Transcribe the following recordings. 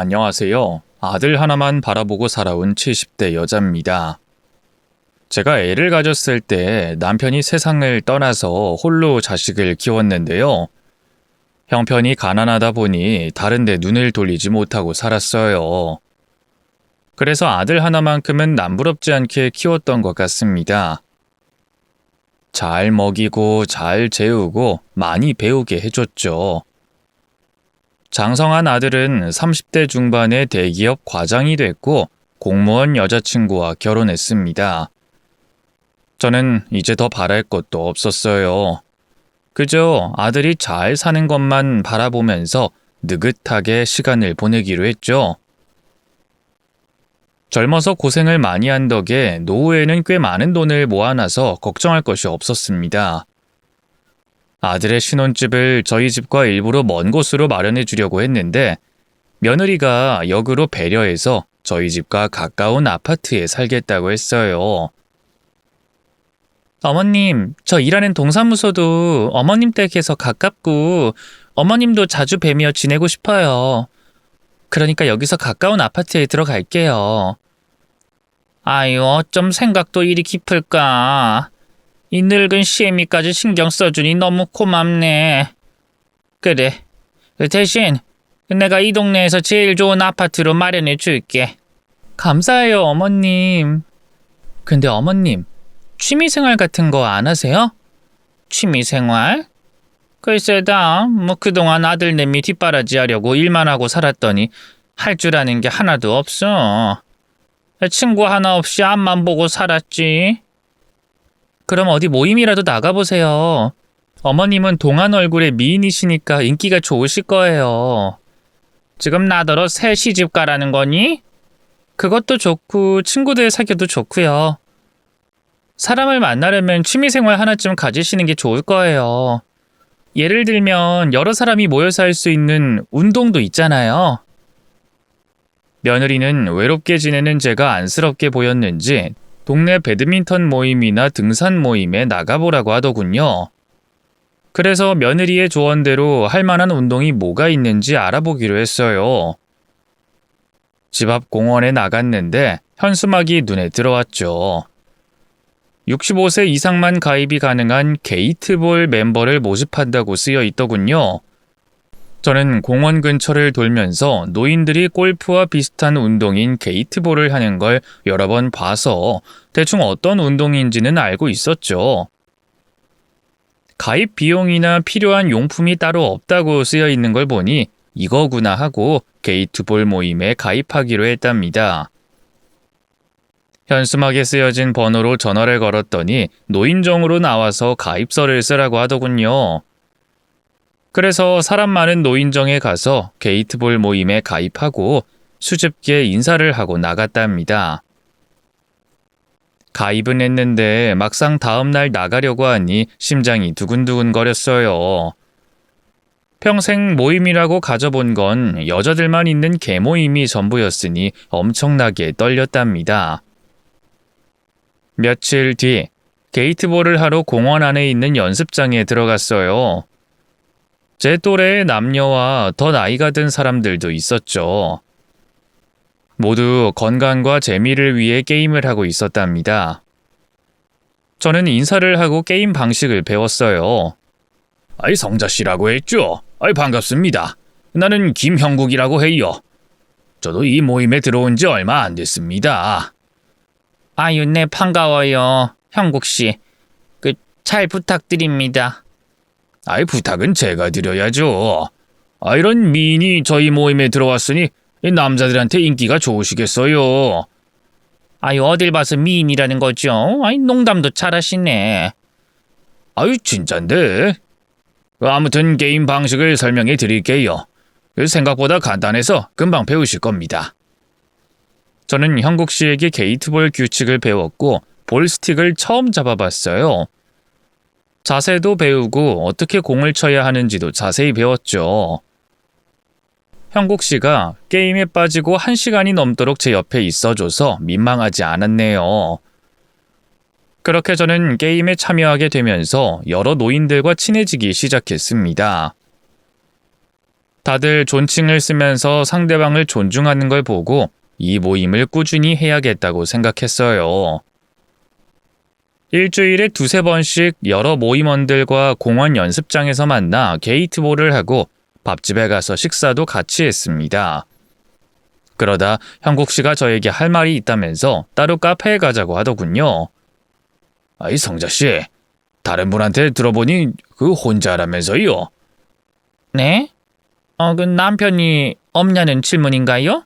안녕하세요. 아들 하나만 바라보고 살아온 70대 여자입니다. 제가 애를 가졌을 때 남편이 세상을 떠나서 홀로 자식을 키웠는데요. 형편이 가난하다 보니 다른 데 눈을 돌리지 못하고 살았어요. 그래서 아들 하나만큼은 남부럽지 않게 키웠던 것 같습니다. 잘 먹이고 잘 재우고 많이 배우게 해줬죠. 장성한 아들은 30대 중반의 대기업 과장이 됐고 공무원 여자친구와 결혼했습니다. 저는 이제 더 바랄 것도 없었어요. 그저 아들이 잘 사는 것만 바라보면서 느긋하게 시간을 보내기로 했죠. 젊어서 고생을 많이 한 덕에 노후에는 꽤 많은 돈을 모아놔서 걱정할 것이 없었습니다. 아들의 신혼집을 저희 집과 일부러 먼 곳으로 마련해 주려고 했는데 며느리가 역으로 배려해서 저희 집과 가까운 아파트에 살겠다고 했어요. 어머님, 저 일하는 동사무소도 어머님 댁에서 가깝고 어머님도 자주 뵈며 지내고 싶어요. 그러니까 여기서 가까운 아파트에 들어갈게요. 아유, 어쩜 생각도 이리 깊을까. 이 늙은 시애미까지 신경 써주니 너무 고맙네. 그래, 대신 내가 이 동네에서 제일 좋은 아파트로 마련해 줄게. 감사해요, 어머님. 근데 어머님, 취미생활 같은 거 안 하세요? 취미생활? 글쎄다, 그동안 아들내미 뒷바라지 하려고 일만 하고 살았더니 할 줄 아는 게 하나도 없어. 친구 하나 없이 앞만 보고 살았지. 그럼 어디 모임이라도 나가보세요. 어머님은 동안 얼굴의 미인이시니까 인기가 좋으실 거예요. 지금 나더러 새 시집 가라는 거니? 그것도 좋고 친구들 사귀어도 좋고요. 사람을 만나려면 취미생활 하나쯤 가지시는 게 좋을 거예요. 예를 들면 여러 사람이 모여서 할 수 있는 운동도 있잖아요. 며느리는 외롭게 지내는 제가 안쓰럽게 보였는지 동네 배드민턴 모임이나 등산 모임에 나가보라고 하더군요. 그래서 며느리의 조언대로 할 만한 운동이 뭐가 있는지 알아보기로 했어요. 집 앞 공원에 나갔는데 현수막이 눈에 들어왔죠. 65세 이상만 가입이 가능한 게이트볼 멤버를 모집한다고 쓰여 있더군요. 저는 공원 근처를 돌면서 노인들이 골프와 비슷한 운동인 게이트볼을 하는 걸 여러 번 봐서 대충 어떤 운동인지는 알고 있었죠. 가입 비용이나 필요한 용품이 따로 없다고 쓰여 있는 걸 보니 이거구나 하고 게이트볼 모임에 가입하기로 했답니다. 현수막에 쓰여진 번호로 전화를 걸었더니 노인정으로 나와서 가입서를 쓰라고 하더군요. 그래서 사람 많은 노인정에 가서 게이트볼 모임에 가입하고 수줍게 인사를 하고 나갔답니다. 가입은 했는데 막상 다음날 나가려고 하니 심장이 두근두근 거렸어요. 평생 모임이라고 가져본 건 여자들만 있는 개모임이 전부였으니 엄청나게 떨렸답니다. 며칠 뒤 게이트볼을 하러 공원 안에 있는 연습장에 들어갔어요. 제 또래의 남녀와 더 나이가 든 사람들도 있었죠. 모두 건강과 재미를 위해 게임을 하고 있었답니다. 저는 인사를 하고 게임 방식을 배웠어요. 성자씨라고 했죠? 반갑습니다. 나는 김형국이라고 해요. 저도 이 모임에 들어온 지 얼마 안 됐습니다. 아유, 네, 반가워요. 형국씨. 잘 부탁드립니다. 부탁은 제가 드려야죠. 이런 미인이 저희 모임에 들어왔으니 남자들한테 인기가 좋으시겠어요. 어딜 봐서 미인이라는 거죠? 농담도 잘하시네. 진짠데. 아무튼 게임 방식을 설명해 드릴게요. 생각보다 간단해서 금방 배우실 겁니다. 저는 형국 씨에게 게이트볼 규칙을 배웠고 볼스틱을 처음 잡아봤어요. 자세도 배우고 어떻게 공을 쳐야 하는지도 자세히 배웠죠. 형국 씨가 게임에 빠지고 1시간이 넘도록 제 옆에 있어줘서 민망하지 않았네요. 그렇게 저는 게임에 참여하게 되면서 여러 노인들과 친해지기 시작했습니다. 다들 존칭을 쓰면서 상대방을 존중하는 걸 보고 이 모임을 꾸준히 해야겠다고 생각했어요. 일주일에 두세 번씩 여러 모임원들과 공원 연습장에서 만나 게이트볼을 하고 밥집에 가서 식사도 같이 했습니다. 그러다 형국 씨가 저에게 할 말이 있다면서 따로 카페에 가자고 하더군요. 아이 성자 씨, 다른 분한테 들어보니 그 혼자라면서요? 네? 그 남편이 없냐는 질문인가요?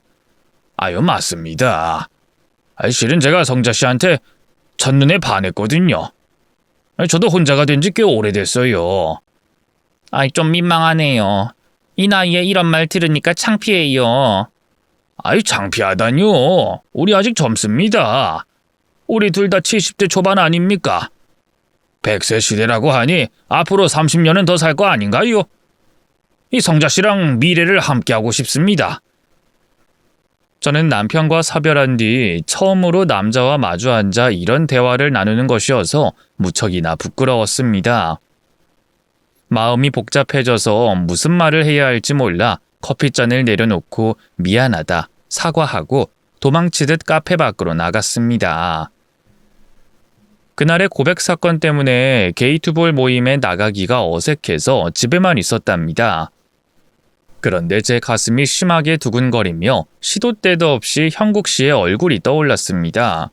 아유 맞습니다. 실은 제가 성자 씨한테 첫눈에 반했거든요. 저도 혼자가 된 지 꽤 오래됐어요. 좀 민망하네요. 이 나이에 이런 말 들으니까 창피해요. 창피하다뇨. 우리 아직 젊습니다. 우리 둘 다 70대 초반 아닙니까? 100세 시대라고 하니 앞으로 30년은 더 살 거 아닌가요? 이 성자 씨랑 미래를 함께하고 싶습니다. 저는 남편과 사별한 뒤 처음으로 남자와 마주 앉아 이런 대화를 나누는 것이어서 무척이나 부끄러웠습니다. 마음이 복잡해져서 무슨 말을 해야 할지 몰라 커피잔을 내려놓고 미안하다, 사과하고 도망치듯 카페 밖으로 나갔습니다. 그날의 고백 사건 때문에 게이트볼 모임에 나가기가 어색해서 집에만 있었답니다. 그런데 제 가슴이 심하게 두근거리며 시도 때도 없이 형국 씨의 얼굴이 떠올랐습니다.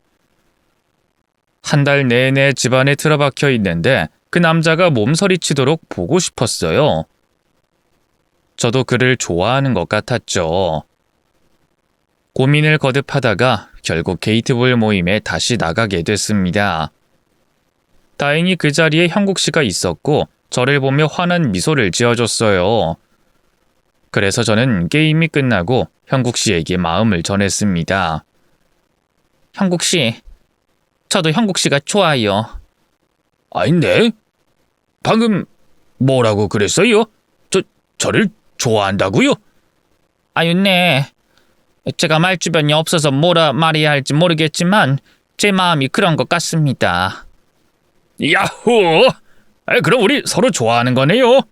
한 달 내내 집안에 틀어박혀 있는데 그 남자가 몸서리치도록 보고 싶었어요. 저도 그를 좋아하는 것 같았죠. 고민을 거듭하다가 결국 게이트볼 모임에 다시 나가게 됐습니다. 다행히 그 자리에 형국 씨가 있었고 저를 보며 환한 미소를 지어줬어요. 그래서 저는 게임이 끝나고 형국 씨에게 마음을 전했습니다. 형국 씨, 저도 형국 씨가 좋아요. 네? 방금 뭐라고 그랬어요? 저를 좋아한다고요? 네. 제가 말주변이 없어서 뭐라 말해야 할지 모르겠지만 제 마음이 그런 것 같습니다. 야호! 그럼 우리 서로 좋아하는 거네요?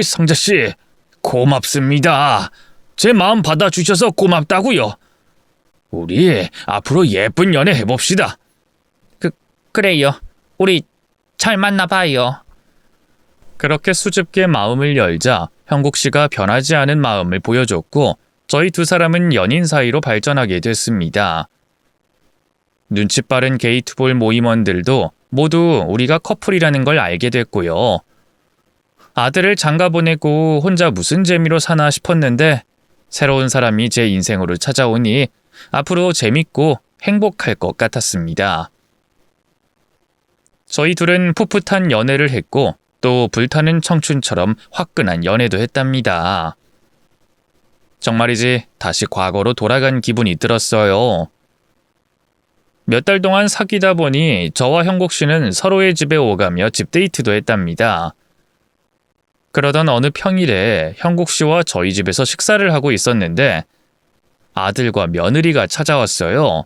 성자씨, 고맙습니다. 제 마음 받아주셔서 고맙다고요. 우리 앞으로 예쁜 연애 해봅시다. 그래요. 우리 잘 만나봐요. 그렇게 수줍게 마음을 열자 형국 씨가 변하지 않은 마음을 보여줬고 저희 두 사람은 연인 사이로 발전하게 됐습니다. 눈치 빠른 게이트볼 모임원들도 모두 우리가 커플이라는 걸 알게 됐고요. 아들을 장가 보내고 혼자 무슨 재미로 사나 싶었는데 새로운 사람이 제 인생으로 찾아오니 앞으로 재밌고 행복할 것 같았습니다. 저희 둘은 풋풋한 연애를 했고 또 불타는 청춘처럼 화끈한 연애도 했답니다. 정말이지 다시 과거로 돌아간 기분이 들었어요. 몇 달 동안 사귀다 보니 저와 형국 씨는 서로의 집에 오가며 집데이트도 했답니다. 그러던 어느 평일에 형국 씨와 저희 집에서 식사를 하고 있었는데 아들과 며느리가 찾아왔어요.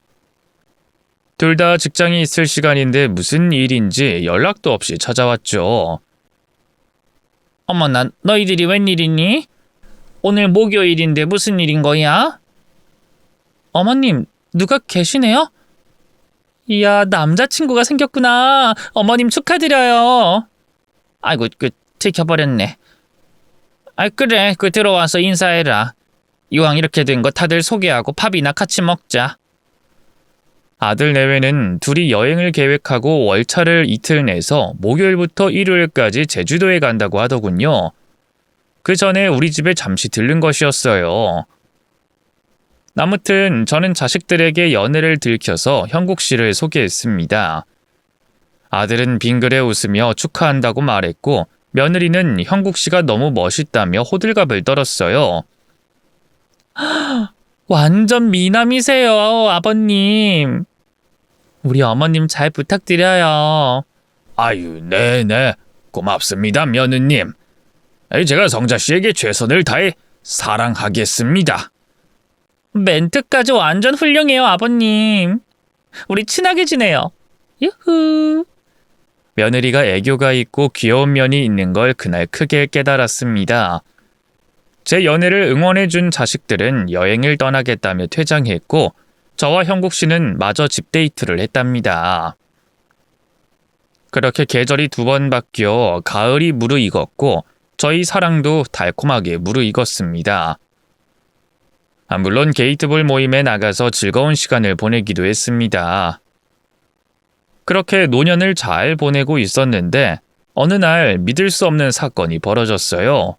둘 다 직장이 있을 시간인데 무슨 일인지 연락도 없이 찾아왔죠. 어머나, 너희들이 웬일이니? 오늘 목요일인데 무슨 일인 거야? 어머님, 누가 계시네요? 이야, 남자친구가 생겼구나. 어머님 축하드려요. 아이고, 들켜버렸네. 그래, 들어와서 인사해라. 이왕 이렇게 된 거 다들 소개하고 밥이나 같이 먹자. 아들 내외는 둘이 여행을 계획하고 월차를 이틀 내서 목요일부터 일요일까지 제주도에 간다고 하더군요. 그 전에 우리 집에 잠시 들른 것이었어요. 아무튼 저는 자식들에게 연애를 들켜서 형국 씨를 소개했습니다. 아들은 빙그레 웃으며 축하한다고 말했고 며느리는 형국 씨가 너무 멋있다며 호들갑을 떨었어요. 완전 미남이세요, 아버님. 우리 어머님 잘 부탁드려요. 아유, 네네. 고맙습니다, 며느님. 제가 성자 씨에게 최선을 다해 사랑하겠습니다. 멘트까지 완전 훌륭해요, 아버님. 우리 친하게 지내요. 유후. 며느리가 애교가 있고 귀여운 면이 있는 걸 그날 크게 깨달았습니다. 제 연애를 응원해준 자식들은 여행을 떠나겠다며 퇴장했고 저와 형국 씨는 마저 집데이트를 했답니다. 그렇게 계절이 2번 바뀌어 가을이 무르익었고 저희 사랑도 달콤하게 무르익었습니다. 물론 게이트볼 모임에 나가서 즐거운 시간을 보내기도 했습니다. 그렇게 노년을 잘 보내고 있었는데 어느 날 믿을 수 없는 사건이 벌어졌어요.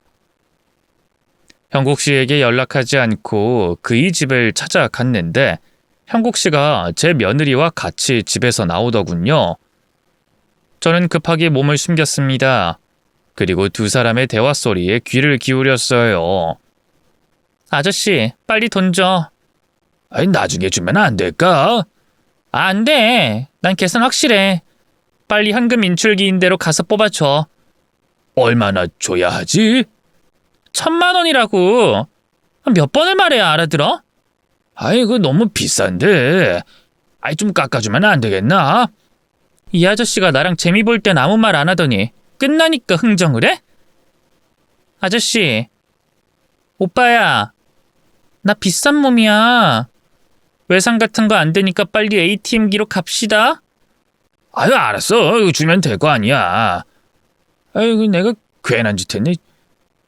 형국 씨에게 연락하지 않고 그의 집을 찾아갔는데 형국 씨가 제 며느리와 같이 집에서 나오더군요. 저는 급하게 몸을 숨겼습니다. 그리고 2 사람의 대화 소리에 귀를 기울였어요. 아저씨, 빨리 돈 줘. 아니, 나중에 주면 안 될까? 안 돼. 난 계산 확실해. 빨리 현금 인출기인대로 가서 뽑아줘. 얼마나 줘야 하지? 1,000만 원이라고. 몇 번을 말해야 알아들어? 아이고, 너무 비싼데. 아이, 좀 깎아주면 안 되겠나? 이 아저씨가 나랑 재미 볼 땐 아무 말 안 하더니 끝나니까 흥정을 해? 아저씨, 오빠야, 나 비싼 몸이야. 외상 같은 거 안 되니까 빨리 ATM기로 갑시다. 아유, 알았어. 이거 주면 될 거 아니야. 아이고, 내가 괜한 짓 했네.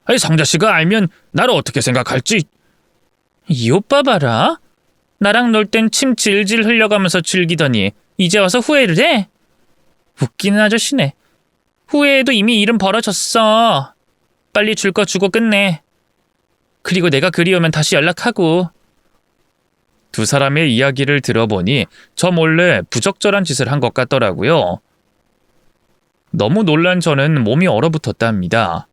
아니, 성자씨가 알면 나를 어떻게 생각할지. 이 오빠 봐라. 나랑 놀 땐 침 질질 흘려가면서 즐기더니 이제 와서 후회를 해? 웃기는 아저씨네. 후회해도 이미 일은 벌어졌어. 빨리 줄 거 주고 끝내. 그리고 내가 그리우면 다시 연락하고. 2 사람의 이야기를 들어보니 저 몰래 부적절한 짓을 한 것 같더라고요. 너무 놀란 저는 몸이 얼어붙었답니다.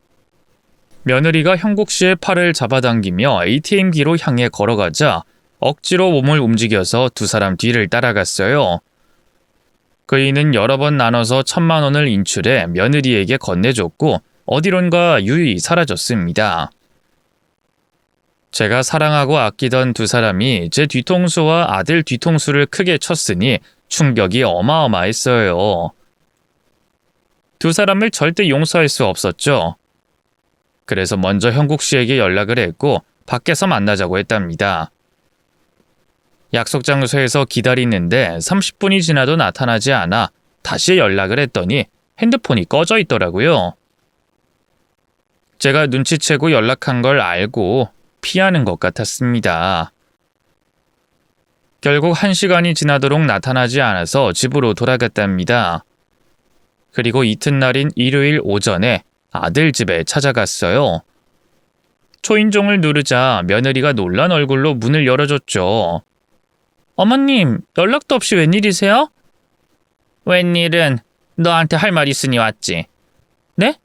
며느리가 형국 씨의 팔을 잡아당기며 ATM기로 향해 걸어가자 억지로 몸을 움직여서 2 사람 뒤를 따라갔어요. 그이는 여러 번 나눠서 1,000만 원을 인출해 며느리에게 건네줬고 어디론가 유유히 사라졌습니다. 제가 사랑하고 아끼던 2 사람이 제 뒤통수와 아들 뒤통수를 크게 쳤으니 충격이 어마어마했어요. 2 사람을 절대 용서할 수 없었죠. 그래서 먼저 형국 씨에게 연락을 했고 밖에서 만나자고 했답니다. 약속 장소에서 기다리는데 30분이 지나도 나타나지 않아 다시 연락을 했더니 핸드폰이 꺼져 있더라고요. 제가 눈치채고 연락한 걸 알고 피하는 것 같았습니다. 결국 1시간이 지나도록 나타나지 않아서 집으로 돌아갔답니다. 그리고 이튿날인 일요일 오전에 아들 집에 찾아갔어요. 초인종을 누르자 며느리가 놀란 얼굴로 문을 열어줬죠. 어머님, 연락도 없이 웬일이세요? 웬일은 너한테 할 말 있으니 왔지. 네?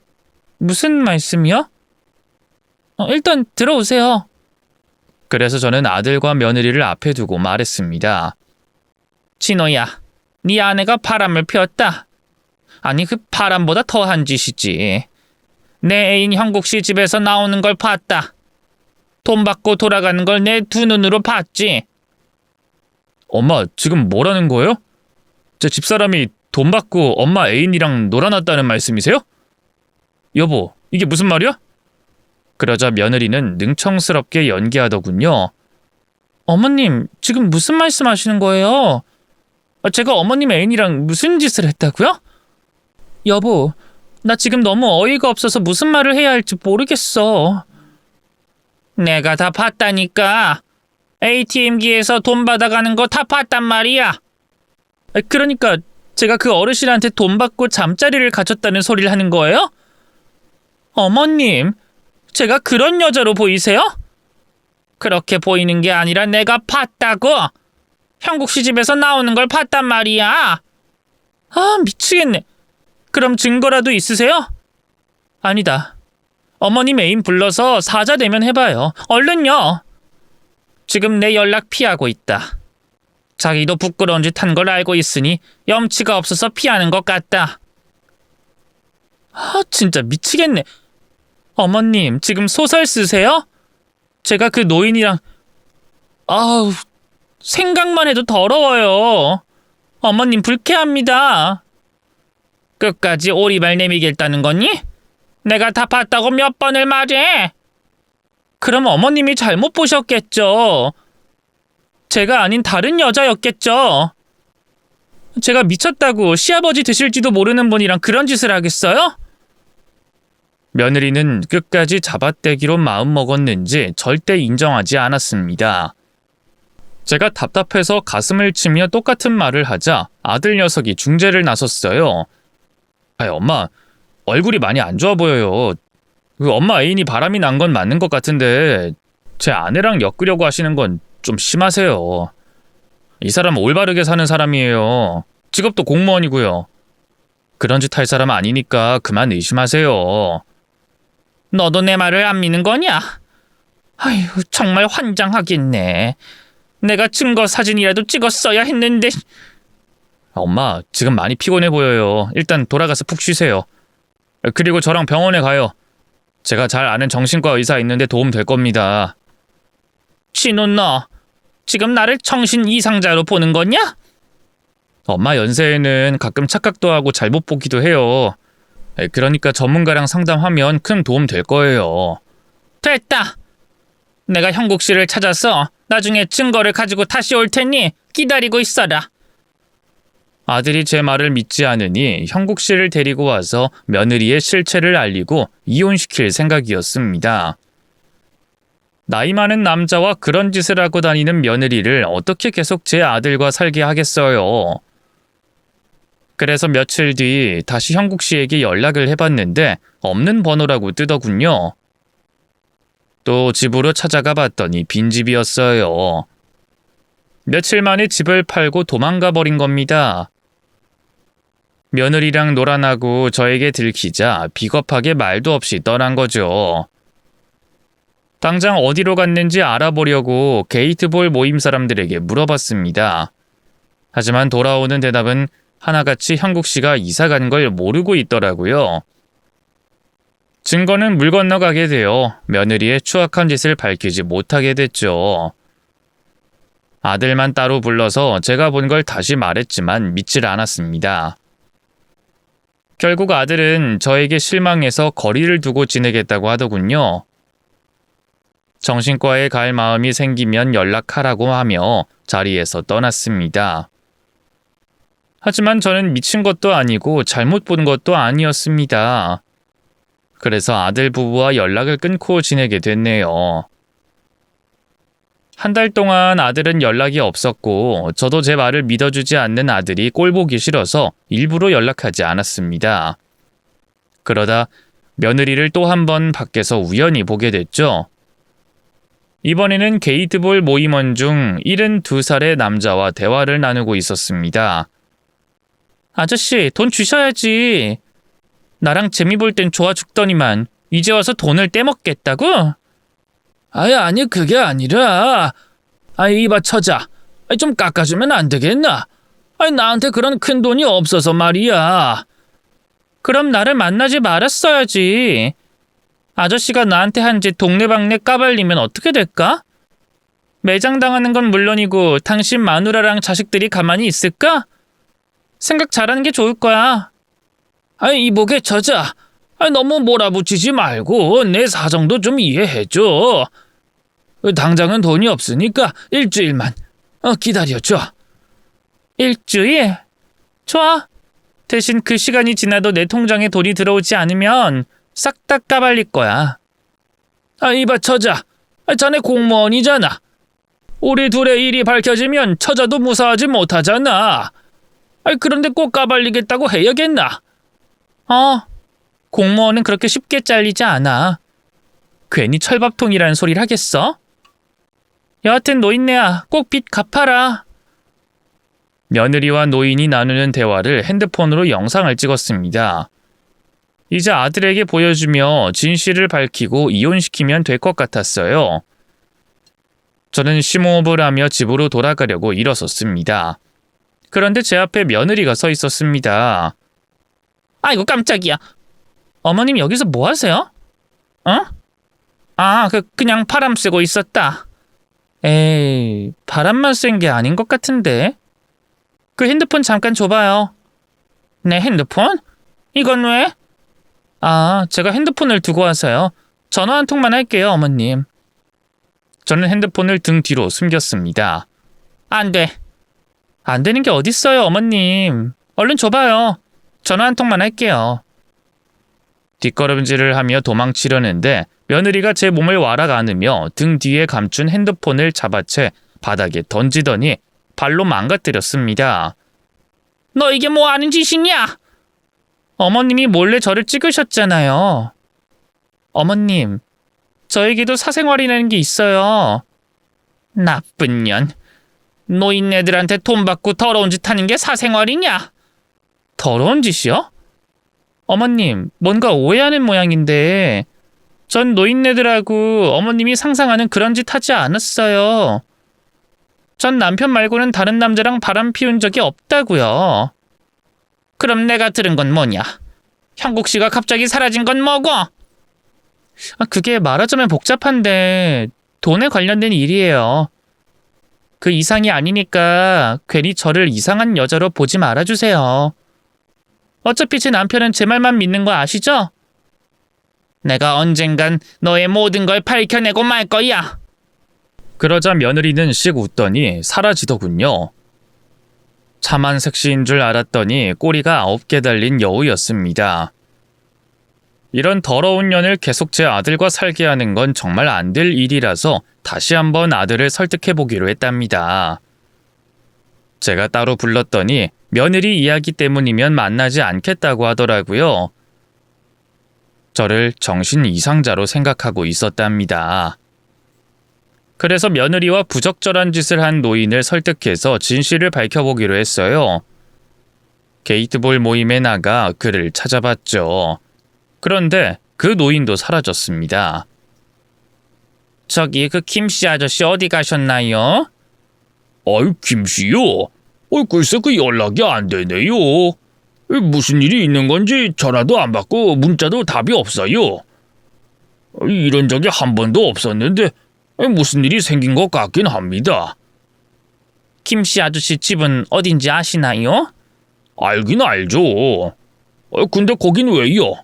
무슨 말씀이요? 일단 들어오세요. 그래서 저는 아들과 며느리를 앞에 두고 말했습니다. 진호야, 네 아내가 바람을 피웠다. 아니, 그 바람보다 더한 짓이지. 내 애인 형국 씨 집에서 나오는 걸 봤다. 돈 받고 돌아가는 걸 내 2 눈으로 봤지. 엄마, 지금 뭐라는 거예요? 제 집사람이 돈 받고 엄마 애인이랑 놀아놨다는 말씀이세요? 여보, 이게 무슨 말이야? 그러자 며느리는 능청스럽게 연기하더군요. 어머님, 지금 무슨 말씀하시는 거예요? 제가 어머님 애인이랑 무슨 짓을 했다고요? 여보, 나 지금 너무 어이가 없어서 무슨 말을 해야 할지 모르겠어. 내가 다 봤다니까. ATM기에서 돈 받아가는 거 다 봤단 말이야. 그러니까 제가 그 어르신한테 돈 받고 잠자리를 가졌다는 소리를 하는 거예요? 어머님, 제가 그런 여자로 보이세요? 그렇게 보이는 게 아니라 내가 봤다고. 형국 씨 집에서 나오는 걸 봤단 말이야. 아, 미치겠네. 그럼 증거라도 있으세요? 아니다. 어머님 애인 불러서 사자 대면 해봐요. 얼른요. 지금 내 연락 피하고 있다. 자기도 부끄러운 짓 한 걸 알고 있으니 염치가 없어서 피하는 것 같다. 아, 진짜 미치겠네. 어머님, 지금 소설 쓰세요? 제가 그 노인이랑... 아우, 생각만 해도 더러워요. 어머님 불쾌합니다. 끝까지 오리발 내미겠다는 거니? 내가 다 봤다고 몇 번을 말해? 그럼 어머님이 잘못 보셨겠죠. 제가 아닌 다른 여자였겠죠. 제가 미쳤다고 시아버지 되실지도 모르는 분이랑 그런 짓을 하겠어요? 며느리는 끝까지 잡아떼기로 마음먹었는지 절대 인정하지 않았습니다. 제가 답답해서 가슴을 치며 똑같은 말을 하자 아들 녀석이 중재를 나섰어요. 엄마, 얼굴이 많이 안 좋아 보여요. 엄마 애인이 바람이 난 건 맞는 것 같은데 제 아내랑 엮으려고 하시는 건 좀 심하세요. 이 사람은 올바르게 사는 사람이에요. 직업도 공무원이고요. 그런 짓 할 사람 아니니까 그만 의심하세요. 너도 내 말을 안 믿는 거냐? 아휴, 정말 환장하겠네. 내가 증거 사진이라도 찍었어야 했는데. 엄마, 지금 많이 피곤해 보여요. 일단 돌아가서 푹 쉬세요. 그리고 저랑 병원에 가요. 제가 잘 아는 정신과 의사 있는데 도움 될 겁니다. 진호, 너 지금 나를 정신 이상자로 보는 거냐? 엄마 연세에는 가끔 착각도 하고 잘못 보기도 해요. 그러니까 전문가랑 상담하면 큰 도움 될 거예요. 됐다. 내가 형국 씨를 찾아서 나중에 증거를 가지고 다시 올 테니 기다리고 있어라. 아들이 제 말을 믿지 않으니 형국 씨를 데리고 와서 며느리의 실체를 알리고 이혼시킬 생각이었습니다. 나이 많은 남자와 그런 짓을 하고 다니는 며느리를 어떻게 계속 제 아들과 살게 하겠어요. 그래서 며칠 뒤 다시 형국 씨에게 연락을 해봤는데 없는 번호라고 뜨더군요. 또 집으로 찾아가 봤더니 빈집이었어요. 며칠 만에 집을 팔고 도망가 버린 겁니다. 며느리랑 놀아나고 저에게 들키자 비겁하게 말도 없이 떠난 거죠. 당장 어디로 갔는지 알아보려고 게이트볼 모임 사람들에게 물어봤습니다. 하지만 돌아오는 대답은 하나같이 형국 씨가 이사 간 걸 모르고 있더라고요. 증거는 물 건너가게 되어 며느리의 추악한 짓을 밝히지 못하게 됐죠. 아들만 따로 불러서 제가 본 걸 다시 말했지만 믿질 않았습니다. 결국 아들은 저에게 실망해서 거리를 두고 지내겠다고 하더군요. 정신과에 갈 마음이 생기면 연락하라고 하며 자리에서 떠났습니다. 하지만 저는 미친 것도 아니고 잘못 본 것도 아니었습니다. 그래서 아들 부부와 연락을 끊고 지내게 됐네요. 한 달 동안 아들은 연락이 없었고 저도 제 말을 믿어주지 않는 아들이 꼴보기 싫어서 일부러 연락하지 않았습니다. 그러다 며느리를 또 한 번 밖에서 우연히 보게 됐죠. 이번에는 게이트볼 모임원 중 72살의 남자와 대화를 나누고 있었습니다. 아저씨, 돈 주셔야지. 나랑 재미 볼 땐 좋아 죽더니만 이제 와서 돈을 떼먹겠다고? 아니 그게 아니라 이봐 처자, 좀 깎아주면 안 되겠나? 나한테 그런 큰 돈이 없어서 말이야. 그럼 나를 만나지 말았어야지. 아저씨가 나한테 한 짓 동네방네 까발리면 어떻게 될까? 매장당하는 건 물론이고 당신 마누라랑 자식들이 가만히 있을까? 생각 잘하는 게 좋을 거야. 이보게 처자, 너무 몰아붙이지 말고 내 사정도 좀 이해해줘. 당장은 돈이 없으니까 일주일만 기다려줘. 일주일? 좋아. 대신 그 시간이 지나도 내 통장에 돈이 들어오지 않으면 싹 다 까발릴 거야. 이봐 처자, 자네 공무원이잖아. 우리 둘의 일이 밝혀지면 처자도 무사하지 못하잖아. 그런데 꼭 까발리겠다고 해야겠나? 공무원은 그렇게 쉽게 잘리지 않아. 괜히 철밥통이라는 소리를 하겠어? 여하튼 노인네야, 꼭 빚 갚아라. 며느리와 노인이 나누는 대화를 핸드폰으로 영상을 찍었습니다. 이제 아들에게 보여주며 진실을 밝히고 이혼시키면 될 것 같았어요. 저는 심호흡을 하며 집으로 돌아가려고 일어섰습니다. 그런데 제 앞에 며느리가 서 있었습니다. 아이고 깜짝이야. 어머님 여기서 뭐 하세요? 그냥 바람 쐬고 있었다. 에이, 바람만 쐰 게 아닌 것 같은데. 그 핸드폰 잠깐 줘봐요. 내 핸드폰? 이건 왜? 제가 핸드폰을 두고 와서요. 전화 한 통만 할게요, 어머님. 저는 핸드폰을 등 뒤로 숨겼습니다. 안 돼. 안 되는 게 어딨어요, 어머님. 얼른 줘봐요. 전화 한 통만 할게요. 뒷걸음질을 하며 도망치려는데 며느리가 제 몸을 와락 안으며 등 뒤에 감춘 핸드폰을 잡아채 바닥에 던지더니 발로 망가뜨렸습니다. 너 이게 뭐 하는 짓이냐? 어머님이 몰래 저를 찍으셨잖아요. 어머님, 저에게도 사생활이라는 게 있어요. 나쁜 년. 노인네들한테 돈 받고 더러운 짓 하는 게 사생활이냐? 더러운 짓이요? 어머님, 뭔가 오해하는 모양인데 전 노인네들하고 어머님이 상상하는 그런 짓 하지 않았어요. 전 남편 말고는 다른 남자랑 바람 피운 적이 없다고요. 그럼 내가 들은 건 뭐냐? 형국 씨가 갑자기 사라진 건 뭐고? 그게 말하자면 복잡한데 돈에 관련된 일이에요. 그 이상이 아니니까 괜히 저를 이상한 여자로 보지 말아주세요. 어차피 제 남편은 제 말만 믿는 거 아시죠? 내가 언젠간 너의 모든 걸 밝혀내고 말 거야. 그러자 며느리는 씩 웃더니 사라지더군요. 참한 색시인 줄 알았더니 꼬리가 9개 달린 여우였습니다. 이런 더러운 년을 계속 제 아들과 살게 하는 건 정말 안 될 일이라서 다시 한번 아들을 설득해보기로 했답니다. 제가 따로 불렀더니 며느리 이야기 때문이면 만나지 않겠다고 하더라고요. 저를 정신 이상자로 생각하고 있었답니다. 그래서 며느리와 부적절한 짓을 한 노인을 설득해서 진실을 밝혀보기로 했어요. 게이트볼 모임에 나가 그를 찾아봤죠. 그런데 그 노인도 사라졌습니다. 저기 그 김씨 아저씨 어디 가셨나요? 아이, 김씨요? 글쎄 그 연락이 안 되네요. 무슨 일이 있는 건지 전화도 안 받고 문자도 답이 없어요. 이런 적이 한 번도 없었는데 무슨 일이 생긴 것 같긴 합니다. 김씨 아저씨 집은 어딘지 아시나요? 알긴 알죠. 근데 거긴 왜요?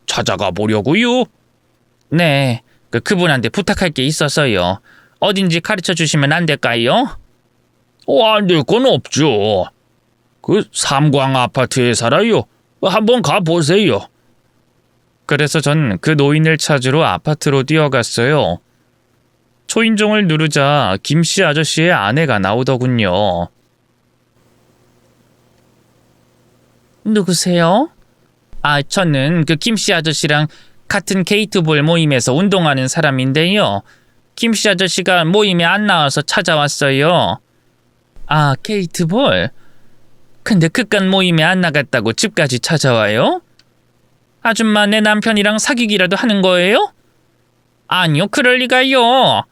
찾아가 보려고요? 네, 그분한테 부탁할 게 있어서요. 어딘지 가르쳐 주시면 안 될까요? 안 될 건 없죠. 그 삼광 아파트에 살아요. 한번 가보세요. 그래서 전 그 노인을 찾으러 아파트로 뛰어갔어요. 초인종을 누르자 김씨 아저씨의 아내가 나오더군요. 누구세요? 저는 그 김씨 아저씨랑 같은 게이트볼 모임에서 운동하는 사람인데요. 김씨 아저씨가 모임에 안 나와서 찾아왔어요. 게이트볼? 근데 그깟 모임에 안 나갔다고 집까지 찾아와요? 아줌마 내 남편이랑 사귀기라도 하는 거예요? 아니요, 그럴 리가요.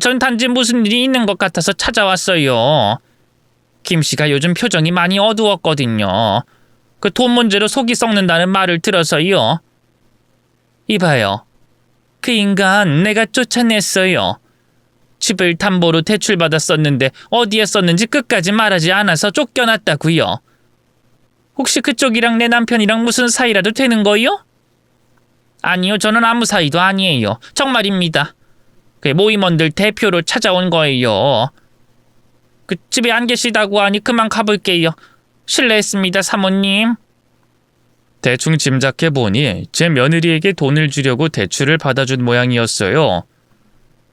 전 단지 무슨 일이 있는 것 같아서 찾아왔어요. 김씨가 요즘 표정이 많이 어두웠거든요. 그 돈 문제로 속이 썩는다는 말을 들어서요. 이봐요. 그 인간 내가 쫓아냈어요. 집을 담보로 대출받았었는데 어디에 썼는지 끝까지 말하지 않아서 쫓겨났다고요. 혹시 그쪽이랑 내 남편이랑 무슨 사이라도 되는 거요? 아니요, 저는 아무 사이도 아니에요. 정말입니다. 그 모임원들 대표로 찾아온 거예요. 그 집에 안 계시다고 하니 그만 가볼게요. 실례했습니다, 사모님. 대충 짐작해보니 제 며느리에게 돈을 주려고 대출을 받아준 모양이었어요.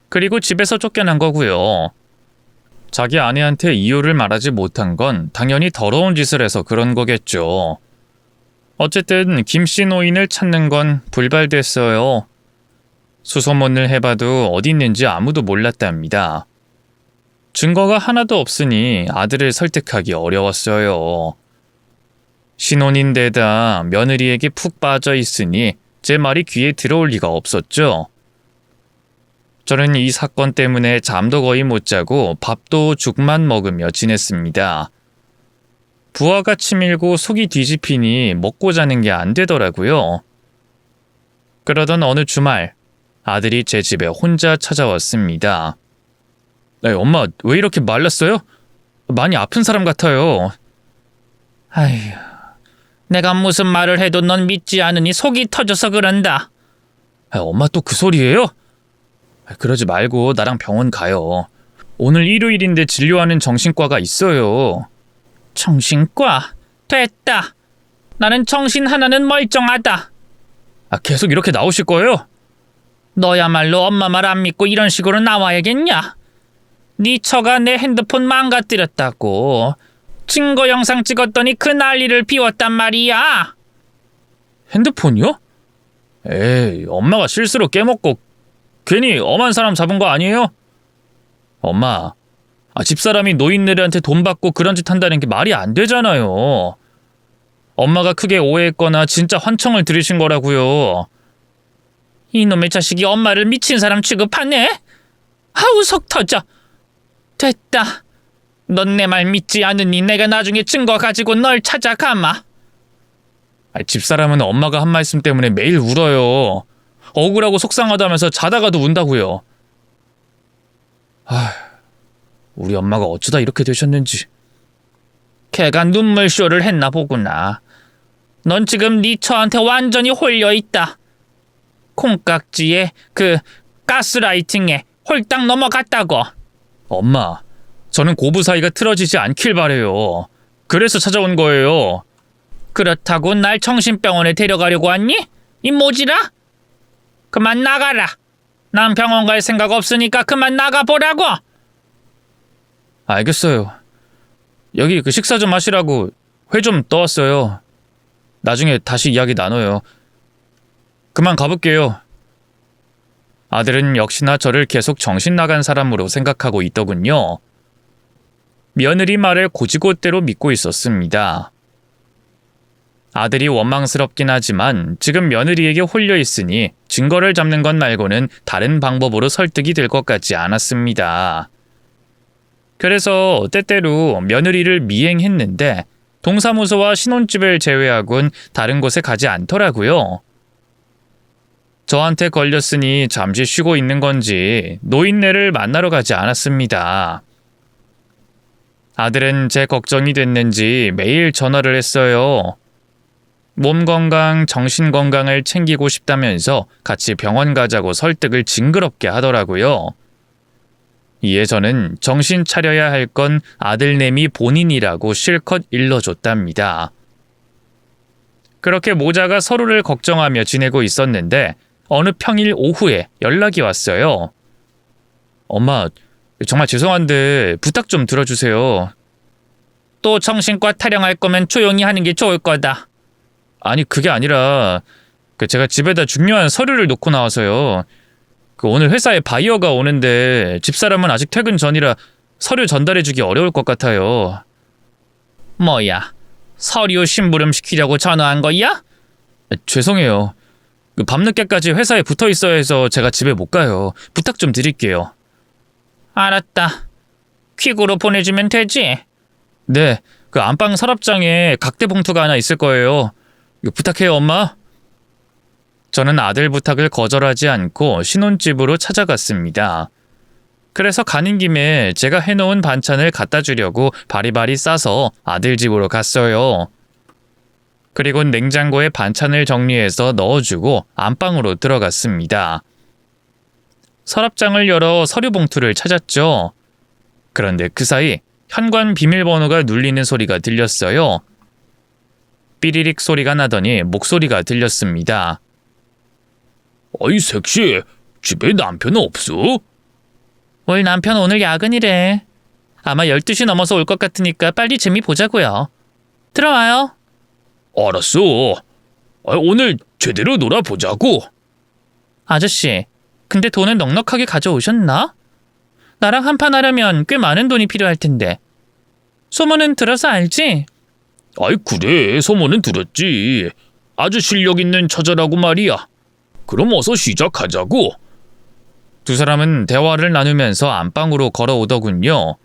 그리고 집에서 쫓겨난 거고요. 자기 아내한테 이유를 말하지 못한 건 당연히 더러운 짓을 해서 그런 거겠죠. 어쨌든 김씨 노인을 찾는 건 불발됐어요. 수소문을 해봐도 어디 있는지 아무도 몰랐답니다. 증거가 하나도 없으니 아들을 설득하기 어려웠어요. 신혼인데다 며느리에게 푹 빠져 있으니 제 말이 귀에 들어올 리가 없었죠. 저는 이 사건 때문에 잠도 거의 못 자고 밥도 죽만 먹으며 지냈습니다. 부하가 치밀고 속이 뒤집히니 먹고 자는 게 안 되더라고요. 그러던 어느 주말 아들이 제 집에 혼자 찾아왔습니다. 엄마, 왜 이렇게 말랐어요? 많이 아픈 사람 같아요. 아휴, 내가 무슨 말을 해도 넌 믿지 않으니 속이 터져서 그런다. 엄마 또 그 소리예요? 그러지 말고 나랑 병원 가요. 오늘 일요일인데 진료하는 정신과가 있어요. 정신과? 됐다. 나는 정신 하나는 멀쩡하다. 계속 이렇게 나오실 거예요? 너야말로 엄마 말 안 믿고 이런 식으로 나와야겠냐? 네 처가 내 핸드폰 망가뜨렸다고. 증거 영상 찍었더니 그 난리를 피웠단 말이야. 핸드폰이요? 에이, 엄마가 실수로 깨먹고 괜히 엄한 사람 잡은 거 아니에요? 엄마, 집사람이 노인네들한테 돈 받고 그런 짓 한다는 게 말이 안 되잖아요. 엄마가 크게 오해했거나 진짜 환청을 들으신 거라고요. 이놈의 자식이 엄마를 미친 사람 취급하네? 아우 속 터져. 됐다. 넌 내 말 믿지 않으니 내가 나중에 증거 가지고 널 찾아가마. 집사람은 엄마가 한 말씀 때문에 매일 울어요. 억울하고 속상하다면서 자다가도 운다고요. 우리 엄마가 어쩌다 이렇게 되셨는지. 걔가 눈물쇼를 했나 보구나. 넌 지금 네 처한테 완전히 홀려있다. 콩깍지에 그 가스라이팅에 홀딱 넘어갔다고. 엄마, 저는 고부 사이가 틀어지지 않길 바래요. 그래서 찾아온 거예요. 그렇다고 날 정신병원에 데려가려고 왔니? 이 모지라? 그만 나가라. 난 병원 갈 생각 없으니까 그만 나가보라고. 알겠어요. 여기 그 식사 좀 하시라고 회 좀 떠왔어요. 나중에 다시 이야기 나눠요. 그만 가볼게요. 아들은 역시나 저를 계속 정신 나간 사람으로 생각하고 있더군요. 며느리 말을 곧이곧대로 믿고 있었습니다. 아들이 원망스럽긴 하지만 지금 며느리에게 홀려 있으니 증거를 잡는 것 말고는 다른 방법으로 설득이 될 것 같지 않았습니다. 그래서 때때로 며느리를 미행했는데 동사무소와 신혼집을 제외하곤 다른 곳에 가지 않더라고요. 저한테 걸렸으니 잠시 쉬고 있는 건지 노인네를 만나러 가지 않았습니다. 아들은 제 걱정이 됐는지 매일 전화를 했어요. 몸 건강, 정신 건강을 챙기고 싶다면서 같이 병원 가자고 설득을 징그럽게 하더라고요. 이에 저는 정신 차려야 할 건 아들내미 본인이라고 실컷 일러줬답니다. 그렇게 모자가 서로를 걱정하며 지내고 있었는데 어느 평일 오후에 연락이 왔어요. 엄마, 정말 죄송한데 부탁 좀 들어주세요. 또 정신과 타령할 거면 조용히 하는 게 좋을 거다. 아니, 그게 아니라 제가 집에다 중요한 서류를 놓고 나와서요. 오늘 회사에 바이어가 오는데 집사람은 아직 퇴근 전이라 서류 전달해주기 어려울 것 같아요. 뭐야, 서류 심부름 시키려고 전화한 거야? 죄송해요. 밤늦게까지 회사에 붙어 있어야 해서 제가 집에 못 가요. 부탁 좀 드릴게요. 알았다. 퀵으로 보내주면 되지? 네, 안방 서랍장에 각대 봉투가 하나 있을 거예요. 부탁해요, 엄마. 저는 아들 부탁을 거절하지 않고 신혼집으로 찾아갔습니다. 그래서 가는 김에 제가 해놓은 반찬을 갖다 주려고 바리바리 싸서 아들 집으로 갔어요. 그리고 냉장고에 반찬을 정리해서 넣어주고 안방으로 들어갔습니다. 서랍장을 열어 서류 봉투를 찾았죠. 그런데 그 사이 현관 비밀번호가 눌리는 소리가 들렸어요. 삐리릭 소리가 나더니 목소리가 들렸습니다. 어이 색시, 집에 남편 없어? 우리 남편 오늘 야근이래. 아마 12시 넘어서 올 것 같으니까 빨리 재미 보자고요. 들어와요. 알았어. 오늘 제대로 놀아보자고. 아저씨, 근데 돈은 넉넉하게 가져오셨나? 나랑 한판 하려면 꽤 많은 돈이 필요할 텐데. 소문은 들어서 알지? 그래, 소문은 들었지. 아주 실력 있는 처자라고 말이야. 그럼 어서 시작하자고. 두 사람은 대화를 나누면서 안방으로 걸어오더군요.